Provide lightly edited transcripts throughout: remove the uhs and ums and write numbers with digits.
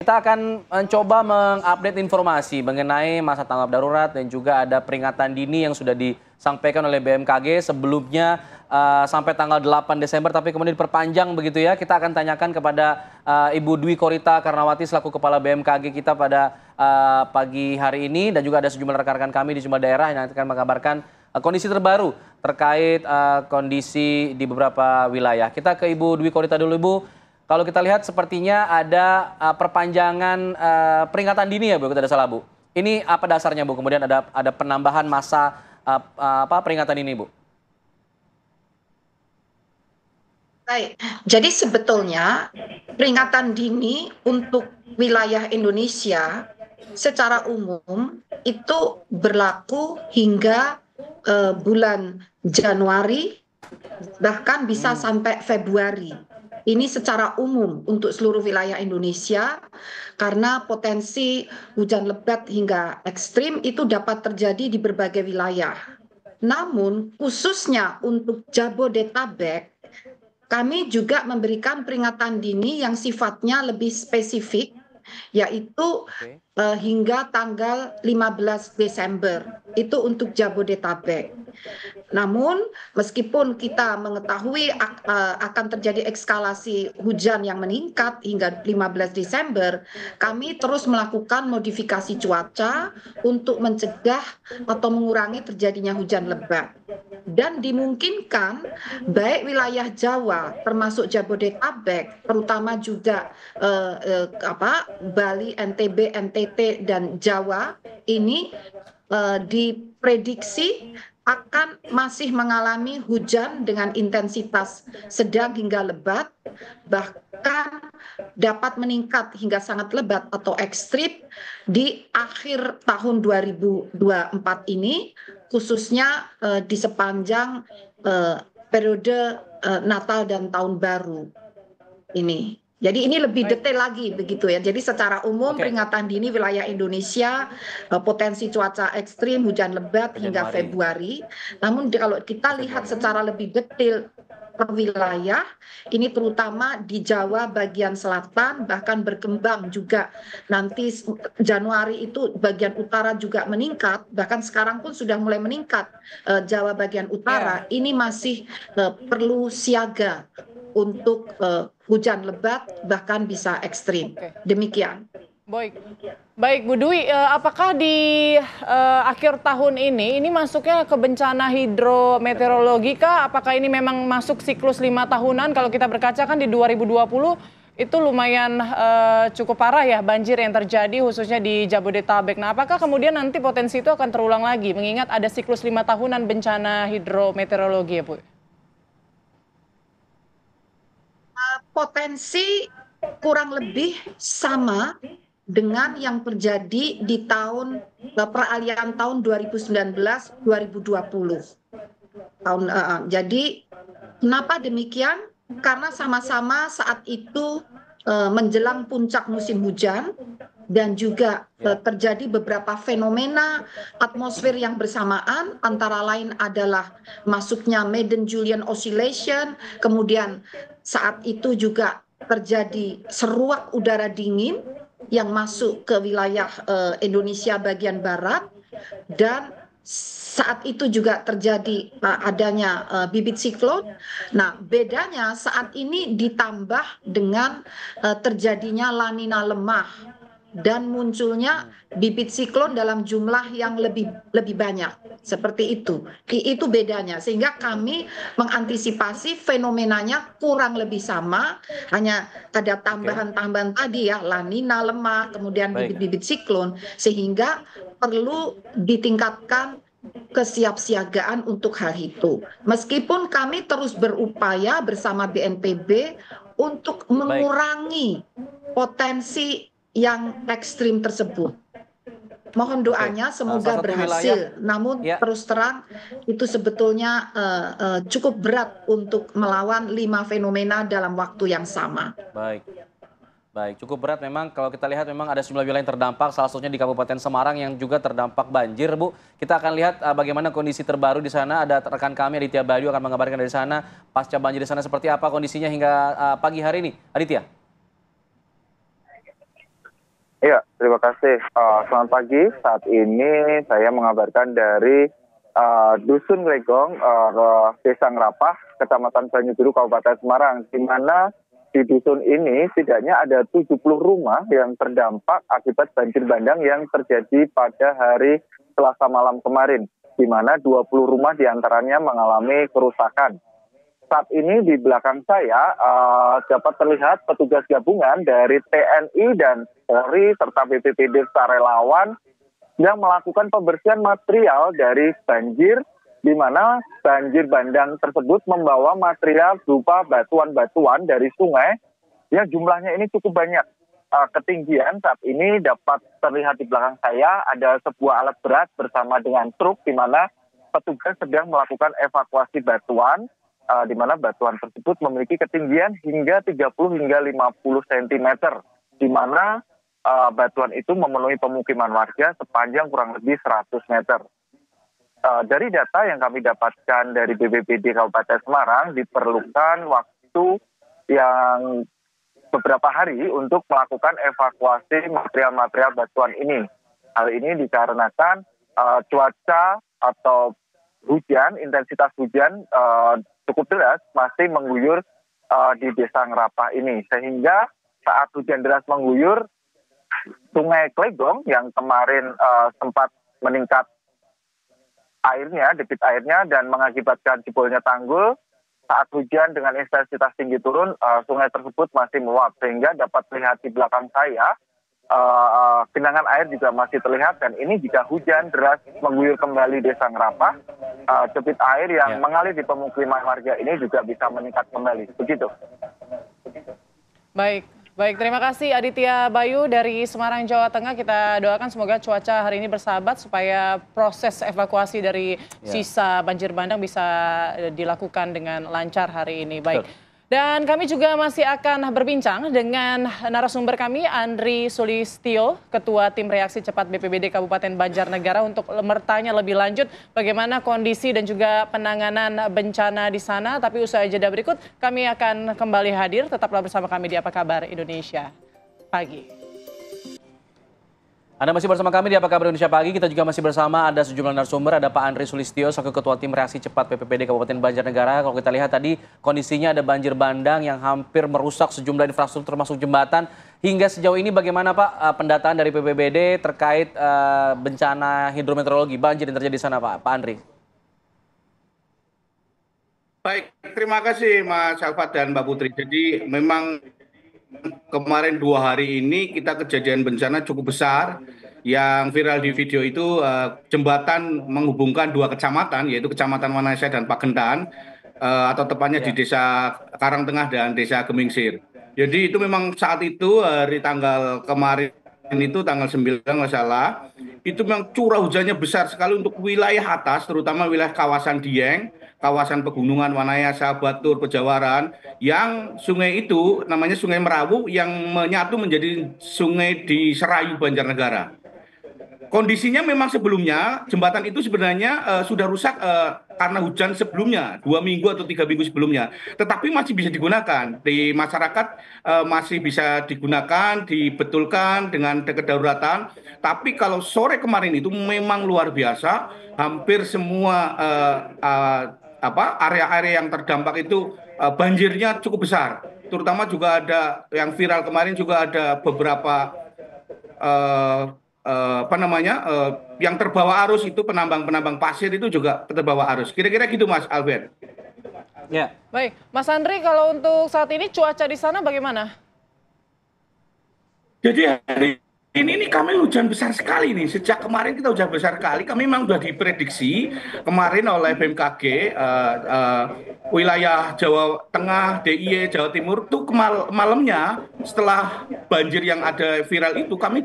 Kita akan mencoba mengupdate informasi mengenai masa tanggap darurat dan juga ada peringatan dini yang sudah disampaikan oleh BMKG sebelumnya sampai tanggal 8 Desember tapi kemudian diperpanjang begitu ya. Kita akan tanyakan kepada Ibu Dwi Korita Karnawati selaku Kepala BMKG kita pada pagi hari ini dan juga ada sejumlah rekan-rekan kami di sejumlah daerah yang akan mengabarkan kondisi terbaru terkait kondisi di beberapa wilayah. Kita ke Ibu Dwi Korita dulu Ibu. Kalau kita lihat sepertinya ada perpanjangan peringatan dini ya Bu, kita ada salah Bu. Ini apa dasarnya Bu? Kemudian ada penambahan masa peringatan ini Bu. Baik, jadi sebetulnya peringatan dini untuk wilayah Indonesia secara umum itu berlaku hingga bulan Januari, bahkan bisa sampai Februari. Ini secara umum untuk seluruh wilayah Indonesia karena potensi hujan lebat hingga ekstrim itu dapat terjadi di berbagai wilayah. Namun khususnya untuk Jabodetabek, kami juga memberikan peringatan dini yang sifatnya lebih spesifik, yaitu hingga tanggal 15 Desember. Itu untuk Jabodetabek. Namun meskipun kita mengetahui akan terjadi eskalasi hujan yang meningkat hingga 15 Desember, kami terus melakukan modifikasi cuaca untuk mencegah atau mengurangi terjadinya hujan lebat. Dan dimungkinkan baik wilayah Jawa termasuk Jabodetabek, terutama juga Bali, NTB, NTT, dan Jawa ini diprediksi akan masih mengalami hujan dengan intensitas sedang hingga lebat, bahkan dapat meningkat hingga sangat lebat atau ekstrim di akhir tahun 2024 ini, khususnya di sepanjang periode Natal dan Tahun Baru ini. Jadi ini lebih detail lagi begitu ya. Jadi secara umum peringatan dini wilayah Indonesia potensi cuaca ekstrim hujan lebat hingga Februari. Namun kalau kita lihat secara lebih detail per wilayah, ini terutama di Jawa bagian selatan bahkan berkembang juga nanti Januari itu bagian utara juga meningkat, bahkan sekarang pun sudah mulai meningkat Jawa bagian utara. Ini masih perlu siaga untuk hujan lebat bahkan bisa ekstrim. Demikian. Baik Bu Dwi, apakah di akhir tahun ini masuknya ke bencana hidrometeorologi kah? Apakah ini memang masuk siklus 5 tahunan? Kalau kita berkaca kan di 2020 itu lumayan cukup parah ya banjir yang terjadi khususnya di Jabodetabek. Nah, apakah kemudian nanti potensi itu akan terulang lagi mengingat ada siklus 5 tahunan bencana hidrometeorologi ya Bu? Potensi kurang lebih sama dengan yang terjadi di peralihan tahun 2019-2020. Jadi kenapa demikian? Karena sama-sama saat itu menjelang puncak musim hujan dan juga terjadi beberapa fenomena atmosfer yang bersamaan, antara lain adalah masuknya Madden-Julian Oscillation, kemudian saat itu juga terjadi seruak udara dingin yang masuk ke wilayah Indonesia bagian barat, dan saat itu juga terjadi adanya bibit siklon. Nah, bedanya saat ini ditambah dengan terjadinya La Nina lemah dan munculnya bibit siklon dalam jumlah yang lebih banyak, seperti itu. Itu bedanya, sehingga kami mengantisipasi fenomenanya kurang lebih sama, hanya ada tambahan-tambahan tadi ya, La Nina lemah, kemudian bibit-bibit siklon, sehingga perlu ditingkatkan kesiapsiagaan untuk hal itu. Meskipun kami terus berupaya bersama BNPB untuk mengurangi potensi yang ekstrim tersebut. Mohon doanya semoga berhasil. Namun terus terang itu sebetulnya cukup berat untuk melawan 5 fenomena dalam waktu yang sama. Baik, cukup berat memang. Kalau kita lihat memang ada sejumlah wilayah yang terdampak, salah satunya di Kabupaten Semarang yang juga terdampak banjir, Bu. Kita akan lihat bagaimana kondisi terbaru di sana. Ada rekan kami Aditya Bayu akan mengabarkan dari sana pasca banjir di sana seperti apa kondisinya hingga pagi hari ini. Aditya. Iya, terima kasih. Selamat pagi. Saat ini saya mengabarkan dari Dusun Legong, Desa Ngerapah, Kecamatan Banyubiru, Kabupaten Semarang, di mana di dusun ini setidaknya ada 70 rumah yang terdampak akibat banjir bandang yang terjadi pada hari Selasa malam kemarin, di mana 20 rumah diantaranya mengalami kerusakan. Saat ini di belakang saya dapat terlihat petugas gabungan dari TNI dan Polri serta BPBD serta relawan yang melakukan pembersihan material dari banjir, di mana banjir bandang tersebut membawa material berupa batuan-batuan dari sungai yang jumlahnya ini cukup banyak. Ketinggian saat ini dapat terlihat di belakang saya ada sebuah alat berat bersama dengan truk, di mana petugas sedang melakukan evakuasi batuan, di mana batuan tersebut memiliki ketinggian hingga 30 hingga 50 cm, di mana batuan itu memenuhi pemukiman warga sepanjang kurang lebih 100 meter. Dari data yang kami dapatkan dari BPBD Kabupaten Semarang, diperlukan waktu yang beberapa hari untuk melakukan evakuasi material-material batuan ini. Hal ini dikarenakan cuaca atau hujan, intensitas hujan cukup deras masih mengguyur di Desa Ngerapah ini. Sehingga saat hujan deras mengguyur, Sungai Klegong yang kemarin sempat meningkat airnya, debit airnya, dan mengakibatkan jebolnya tanggul, saat hujan dengan intensitas tinggi turun, sungai tersebut masih meluap, sehingga dapat terlihat di belakang saya, genangan air juga masih terlihat, dan ini jika hujan deras mengguyur kembali Desa Ngerapah, debit air yang mengalir di pemukiman warga ini juga bisa meningkat kembali. Begitu. Baik, terima kasih Aditya Bayu dari Semarang, Jawa Tengah. Kita doakan semoga cuaca hari ini bersahabat supaya proses evakuasi dari sisa banjir bandang bisa dilakukan dengan lancar hari ini. Baik. Dan kami juga masih akan berbincang dengan narasumber kami, Andri Sulistyo, Ketua Tim Reaksi Cepat BPBD Kabupaten Banjarnegara, untuk bertanya lebih lanjut bagaimana kondisi dan juga penanganan bencana di sana. Tapi usai jeda berikut, kami akan kembali hadir. Tetaplah bersama kami di Apa Kabar Indonesia Pagi. Anda masih bersama kami di Apa Kabar Indonesia Pagi. Kita juga masih bersama ada sejumlah narasumber. Ada Pak Andri Sulistyo, selaku Ketua Tim Reaksi Cepat BPBD Kabupaten Banjarnegara. Kalau kita lihat tadi kondisinya ada banjir bandang yang hampir merusak sejumlah infrastruktur termasuk jembatan. Hingga sejauh ini bagaimana Pak pendataan dari BPBD terkait bencana hidrometeorologi banjir yang terjadi di sana Pak Andri? Baik, terima kasih Mas Alfat dan Mbak Putri. Jadi memang kemarin 2 hari ini kita kejadian bencana cukup besar. Yang viral di video itu jembatan menghubungkan 2 kecamatan, yaitu Kecamatan Wanasaya dan Pagentan, atau tepatnya di Desa Karangtengah dan Desa Gemingsir. Jadi itu memang saat itu hari tanggal kemarin itu tanggal 9 nggak salah, itu memang curah hujannya besar sekali untuk wilayah atas, terutama wilayah kawasan Dieng, kawasan pegunungan Wanayasa, Batur, Pejawaran, yang sungai itu namanya Sungai Merawu yang menyatu menjadi sungai di Serayu, Banjarnegara. Kondisinya memang sebelumnya jembatan itu sebenarnya sudah rusak karena hujan sebelumnya, 2 minggu atau 3 minggu sebelumnya. Tetapi masih bisa digunakan di masyarakat, masih bisa digunakan, dibetulkan dengan kedaruratan. Tapi kalau sore kemarin itu memang luar biasa, hampir semua area-area yang terdampak itu banjirnya cukup besar. Terutama juga ada yang viral kemarin, juga ada beberapa yang terbawa arus, itu penambang pasir itu juga terbawa arus. Kira-kira gitu Mas Albert. Ya. Baik, Mas Andri, kalau untuk saat ini cuaca di sana bagaimana? Jadi hari ini kami hujan besar sekali nih. Sejak kemarin kita hujan besar sekali. Kami memang sudah diprediksi kemarin oleh BMKG wilayah Jawa Tengah, DIY, Jawa Timur itu malamnya setelah banjir yang ada viral itu, kami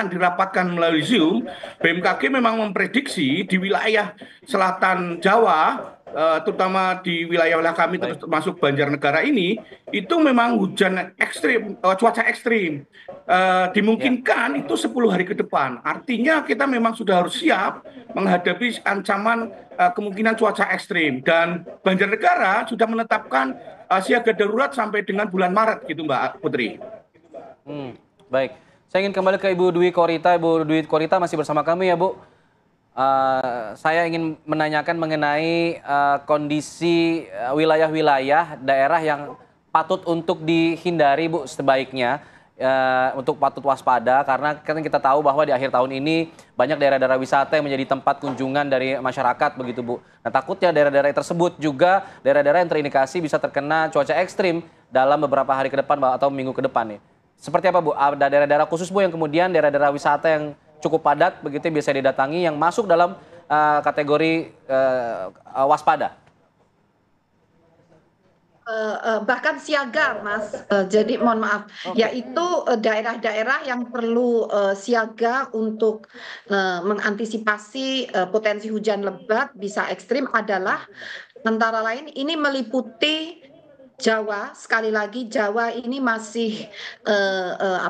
dirapatkan melalui Zoom. BMKG memang memprediksi di wilayah selatan Jawa, terutama di wilayah kami termasuk Banjarnegara ini, itu memang hujan ekstrim, cuaca ekstrim. Dimungkinkan itu 10 hari ke depan. Artinya kita memang sudah harus siap menghadapi ancaman kemungkinan cuaca ekstrim. Dan Banjarnegara sudah menetapkan siaga darurat sampai dengan bulan Maret gitu Mbak Putri. Baik, saya ingin kembali ke Ibu Dwi Korita. Ibu Dwi Korita masih bersama kami ya, Bu. Saya ingin menanyakan mengenai kondisi wilayah-wilayah daerah yang patut untuk dihindari, Bu, sebaiknya untuk patut waspada, karena kan kita tahu bahwa di akhir tahun ini banyak daerah-daerah wisata yang menjadi tempat kunjungan dari masyarakat begitu, Bu. Nah, takutnya daerah-daerah tersebut juga daerah-daerah yang terindikasi bisa terkena cuaca ekstrim dalam beberapa hari ke depan atau minggu ke depan nih. Seperti apa, Bu? Ada daerah-daerah khusus, Bu, yang kemudian daerah-daerah wisata yang cukup padat begitu yang bisa didatangi yang masuk dalam kategori waspada? Bahkan siaga, Mas. Jadi mohon maaf, yaitu daerah-daerah yang perlu siaga untuk mengantisipasi potensi hujan lebat bisa ekstrim adalah antara lain ini meliputi Jawa. Sekali lagi Jawa ini masih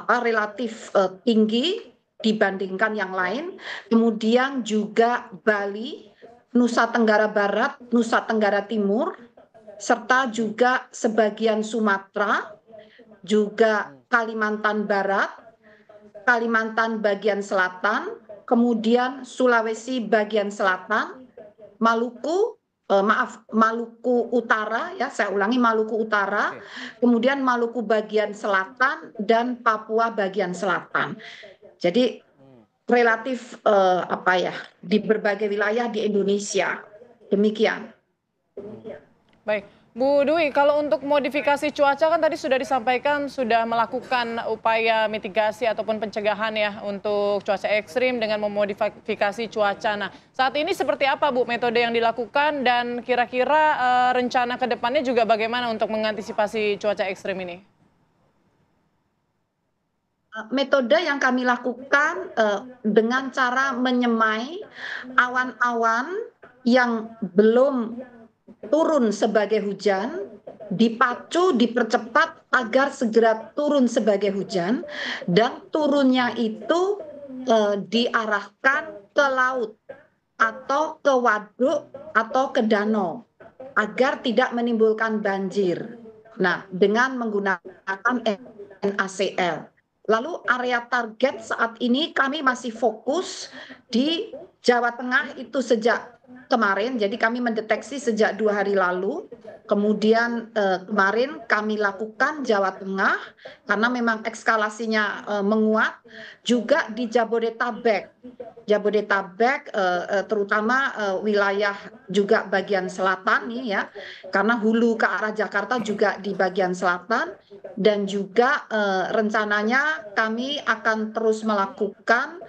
relatif tinggi dibandingkan yang lain. Kemudian juga Bali, Nusa Tenggara Barat, Nusa Tenggara Timur, serta juga sebagian Sumatera, juga Kalimantan Barat, Kalimantan bagian selatan, kemudian Sulawesi bagian selatan, Maluku, Maluku Utara, ya saya ulangi, Maluku Utara, kemudian Maluku bagian selatan dan Papua bagian selatan. Jadi relatif di berbagai wilayah di Indonesia. Demikian. Baik, Bu Dwi, kalau untuk modifikasi cuaca kan tadi sudah disampaikan sudah melakukan upaya mitigasi ataupun pencegahan ya untuk cuaca ekstrim dengan memodifikasi cuaca. Nah, saat ini seperti apa, Bu, metode yang dilakukan dan kira-kira rencana ke depannya juga bagaimana untuk mengantisipasi cuaca ekstrim ini? Metode yang kami lakukan dengan cara menyemai awan-awan yang belum turun sebagai hujan, dipacu, dipercepat agar segera turun sebagai hujan, dan turunnya itu diarahkan ke laut atau ke waduk atau ke danau agar tidak menimbulkan banjir. Nah, dengan menggunakan NaCl. Lalu area target saat ini kami masih fokus di Jawa Tengah itu sejak kemarin, jadi kami mendeteksi sejak 2 hari lalu. Kemudian kemarin kami lakukan Jawa Tengah karena memang ekskalasinya menguat, juga di Jabodetabek. Jabodetabek terutama wilayah juga bagian selatan nih ya, karena hulu ke arah Jakarta juga di bagian selatan, dan juga rencananya kami akan terus melakukan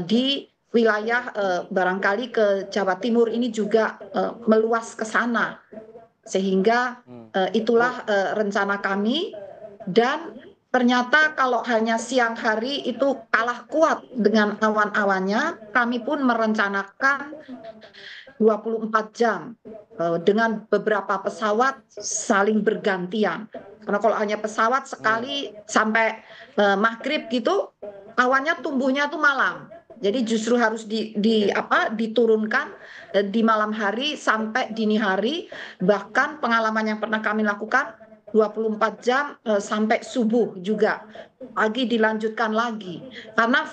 di wilayah barangkali ke Jawa Timur ini juga meluas ke sana, sehingga itulah rencana kami. Dan ternyata kalau hanya siang hari itu kalah kuat dengan awan-awannya, kami pun merencanakan 24 jam dengan beberapa pesawat saling bergantian. Karena kalau hanya pesawat sekali sampai maghrib gitu, awannya tumbuhnya tuh malam. Jadi justru harus diturunkan di malam hari sampai dini hari. Bahkan pengalaman yang pernah kami lakukan 24 jam sampai subuh juga. Pagi dilanjutkan lagi. Karena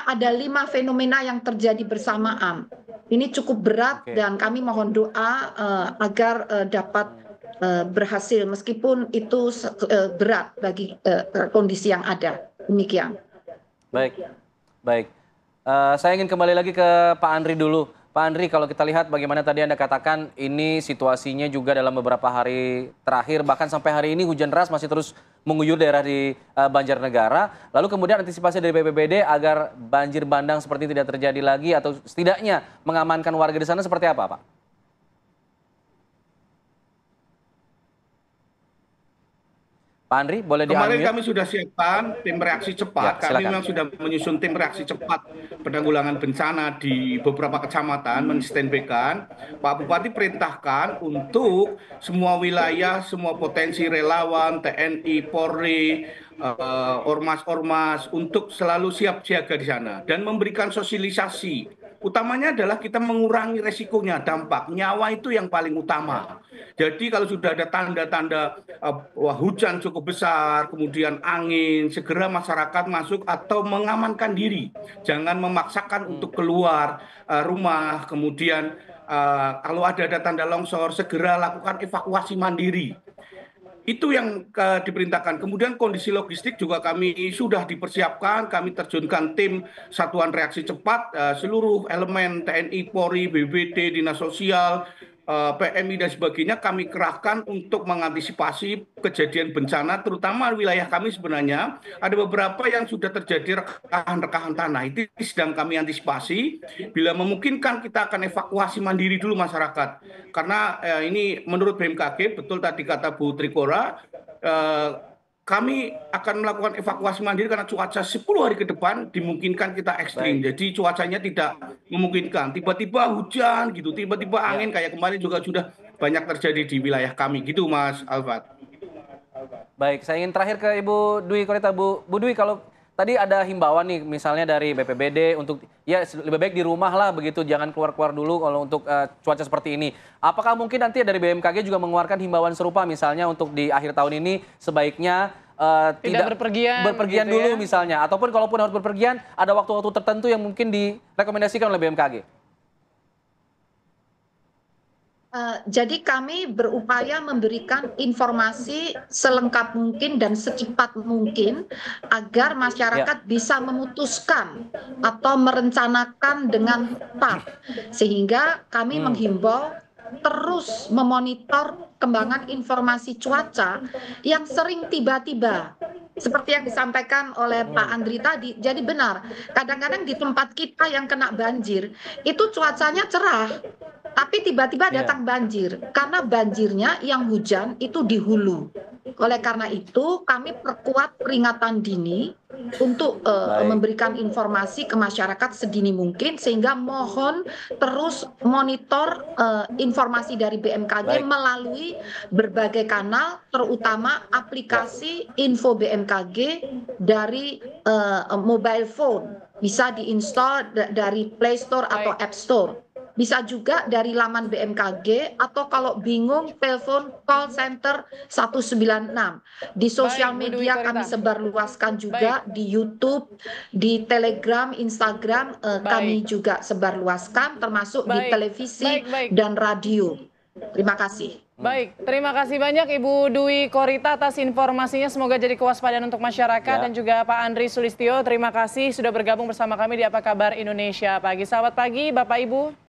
ada 5 fenomena yang terjadi bersamaan. Ini cukup berat dan kami mohon doa agar dapat berhasil meskipun itu berat bagi kondisi yang ada. Demikian. Baik. Saya ingin kembali lagi ke Pak Andri dulu. Pak Andri, kalau kita lihat bagaimana tadi Anda katakan ini situasinya juga dalam beberapa hari terakhir, bahkan sampai hari ini hujan deras masih terus mengguyur daerah di Banjarnegara. Lalu kemudian antisipasi dari BPBD agar banjir bandang seperti ini tidak terjadi lagi atau setidaknya mengamankan warga di sana seperti apa, Pak? Pak Andri, boleh Kemarin di-unmute? kami sudah siapkan tim reaksi cepat. Ya, Kami silakan. memang sudah menyusun tim reaksi cepat penanggulangan bencana di beberapa kecamatan, men-standby-kan. Pak Bupati perintahkan untuk semua wilayah, semua potensi relawan, TNI, Polri, ormas-ormas untuk selalu siap siaga di sana dan memberikan sosialisasi utamanya adalah kita mengurangi resikonya, dampak nyawa itu yang paling utama. Jadi kalau sudah ada tanda-tanda hujan cukup besar, kemudian angin, segera masyarakat masuk atau mengamankan diri. Jangan memaksakan untuk keluar rumah, kemudian kalau ada tanda longsor, segera lakukan evakuasi mandiri. Itu yang diperintahkan. Kemudian kondisi logistik juga kami sudah dipersiapkan, kami terjunkan tim satuan reaksi cepat, seluruh elemen TNI, Polri, BPBD, Dinas Sosial, PMI dan sebagainya kami kerahkan untuk mengantisipasi kejadian bencana, terutama wilayah kami sebenarnya ada beberapa yang sudah terjadi rekahan-rekahan tanah. Itu sedang kami antisipasi. Bila memungkinkan kita akan evakuasi mandiri dulu masyarakat. Karena ini menurut BMKG, betul tadi kata Bu Trikora, kami akan melakukan evakuasi mandiri karena cuaca 10 hari ke depan dimungkinkan kita ekstrim. Jadi cuacanya tidak memungkinkan. Tiba-tiba hujan gitu, tiba-tiba angin kayak kemarin juga sudah banyak terjadi di wilayah kami gitu Mas Alfat. Baik, saya ingin terakhir ke Ibu Dwi Korita. Bu Dwi, kalau tadi ada himbauan nih misalnya dari BPBD untuk ya lebih baik di rumah lah begitu, jangan keluar-keluar dulu kalau untuk cuaca seperti ini. Apakah mungkin nanti dari BMKG juga mengeluarkan himbauan serupa misalnya untuk di akhir tahun ini sebaiknya tidak berpergian gitu dulu ya? Misalnya, ataupun kalaupun harus berpergian ada waktu-waktu tertentu yang mungkin direkomendasikan oleh BMKG? Jadi kami berupaya memberikan informasi selengkap mungkin dan secepat mungkin agar masyarakat bisa memutuskan atau merencanakan dengan tepat. Sehingga kami menghimbau terus memonitor perkembangan informasi cuaca yang sering tiba-tiba. Seperti yang disampaikan oleh Pak Andri tadi, jadi benar. Kadang-kadang di tempat kita yang kena banjir, itu cuacanya cerah. Tapi tiba-tiba datang banjir, karena banjirnya yang hujan itu di hulu. Oleh karena itu, kami perkuat peringatan dini untuk memberikan informasi ke masyarakat sedini mungkin, sehingga mohon terus monitor informasi dari BMKG melalui berbagai kanal, terutama aplikasi info BMKG dari mobile phone. Bisa diinstal dari Play Store atau App Store. Bisa juga dari laman BMKG atau kalau bingung telepon call center 196. Di sosial media kami sebarluaskan juga, di YouTube, di Telegram, Instagram kami juga sebarluaskan, termasuk di televisi dan radio. Terima kasih. Baik, terima kasih banyak Ibu Dwi Korita atas informasinya. Semoga jadi kewaspadaan untuk masyarakat dan juga Pak Andri Sulistyo. Terima kasih sudah bergabung bersama kami di Apa Kabar Indonesia Pagi. Selamat pagi Bapak Ibu.